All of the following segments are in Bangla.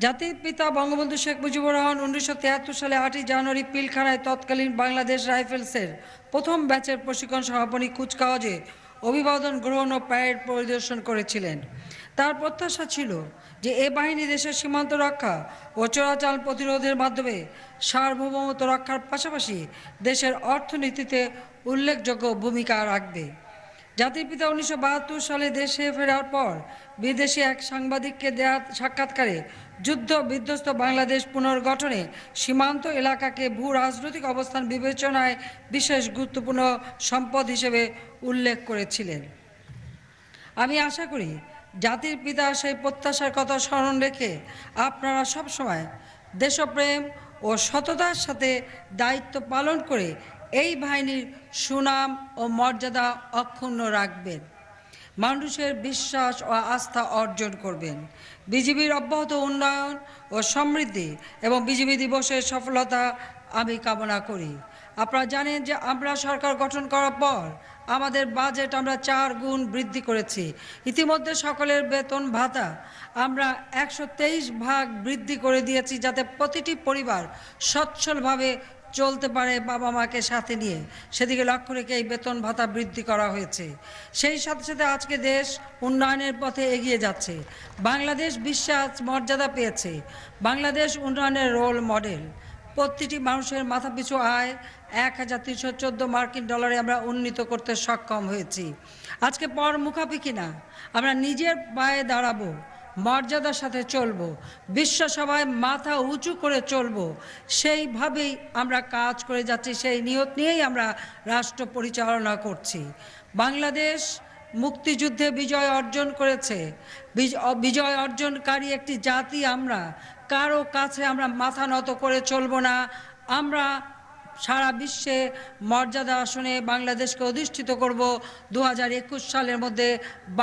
জাতির পিতা বঙ্গবন্ধু শেখ মুজিবুর রহমান 1973 সালে 8 জানুয়ারি পিলখানায় তৎকালীন বাংলাদেশ রাইফেলসের প্রথম ব্যাচের প্রশিক্ষণ সমাপনী কুচকাওয়াজে অভিবাদন গ্রহণ ও প্যারেড পরিদর্শন করেছিলেন। তার প্রত্যাশা ছিল যে এ বাহিনী দেশের সীমান্ত রক্ষা ও চোরাচালান প্রতিরোধের মাধ্যমে সার্বভৌমত্ব রক্ষার পাশাপাশি দেশের অর্থনীতিতে উল্লেখযোগ্য ভূমিকা রাখবে। জাতির পিতা 1972 সালে দেশে ফেরার পর বিদেশি এক সাংবাদিককে দেয়া সাক্ষাৎকারে যুদ্ধ বিধ্বস্ত বাংলাদেশ পুনর্গঠনে সীমান্ত এলাকাকে ভূ রাজনৈতিক অবস্থান বিবেচনায় বিশেষ গুরুত্বপূর্ণ সম্পদ হিসেবে উল্লেখ করেছিলেন। আমি আশা করি জাতির পিতা সেই প্রত্যাশার কথা স্মরণ রেখে আপনারা সবসময় দেশপ্রেম ও সততার সাথে দায়িত্ব পালন করে এই বাহিনীর সুনাম ও মর্যাদা অক্ষুণ্ণ রাখবেন, মানুষের বিশ্বাস ও আস্থা অর্জন করবেন। বিজিবির অব্যাহত উন্নয়ন ও সমৃদ্ধি এবং বিজিবি দিবসের সফলতা আমি কামনা করি। আপনারা জানেন যে আমরা সরকার গঠন করার পর আমাদের বাজেট আমরা 4 গুণ বৃদ্ধি করেছি। ইতিমধ্যে সকলের বেতন ভাতা আমরা 123 ভাগ বৃদ্ধি করে দিয়েছি, যাতে প্রতিটি পরিবার সচ্ছলভাবে চলতে পারে বাবা মাকে সাথে নিয়ে। সেদিকে লক্ষ্য রেখে এই বেতন ভাতা বৃদ্ধি করা হয়েছে। সেই সাথে সাথে আজকে দেশ উন্নয়নের পথে এগিয়ে যাচ্ছে। বাংলাদেশ বিশ্বে আজ মর্যাদা পেয়েছে। বাংলাদেশ উন্নয়নের রোল মডেল। প্রতিটি মানুষের মাথাপিছু আয় 1314 মার্কিন ডলারে আমরা উন্নীত করতে সক্ষম হয়েছি। আজকে পর মুখাপিকি না, আমরা নিজের পায়ে দাঁড়াবো, মর্যাদার সাথে চলব, বিশ্বসভায় মাথা উঁচু করে চলব। সেইভাবেই আমরা কাজ করে যাচ্ছি, সেই নিয়ত নিয়েই আমরা রাষ্ট্র পরিচালনা করছি। বাংলাদেশ মুক্তিযুদ্ধে বিজয় অর্জন করেছে। বিজয় অর্জনকারী একটি জাতি আমরা। কারো কাছে আমরা মাথা নত করে চলব না। আমরা সারা বিশ্বে মর্যাদা আসনে বাংলাদেশকে অধিষ্ঠিত করব। 2021 সালের মধ্যে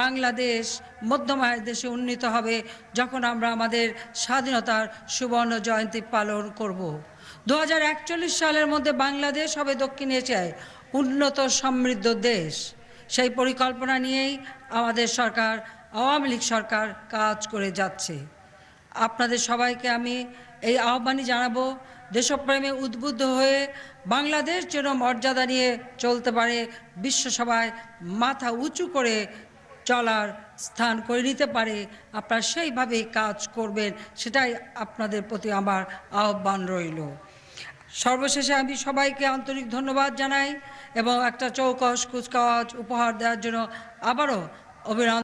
বাংলাদেশ মধ্যম আয়ের দেশে উন্নীত হবে, যখন আমরা আমাদের স্বাধীনতার সুবর্ণ জয়ন্তী পালন করব। 2041 সালের মধ্যে বাংলাদেশ হবে দক্ষিণ এশিয়ায় উন্নত সমৃদ্ধ দেশ। সেই পরিকল্পনা নিয়েই আমাদের সরকার, আওয়ামী লীগ সরকার কাজ করে যাচ্ছে। আপনাদের সবাইকে আমি এই আহ্বানই জানাবো, দেশপ্রেমে উদ্বুদ্ধ হয়ে বাংলাদেশ যেন মর্যাদা নিয়ে চলতে পারে, বিশ্বসভায় মাথা উঁচু করে চলার স্থান করে নিতে পারে। আপনারা সেইভাবেই কাজ করবেন, সেটাই আপনাদের প্রতি আমার আহ্বান রইল। সর্বশেষে আমি সবাইকে আন্তরিক ধন্যবাদ জানাই এবং একটা চৌকস কুচকাওয়াজ উপহার দেওয়ার জন্য আবারও অভিনন্দন।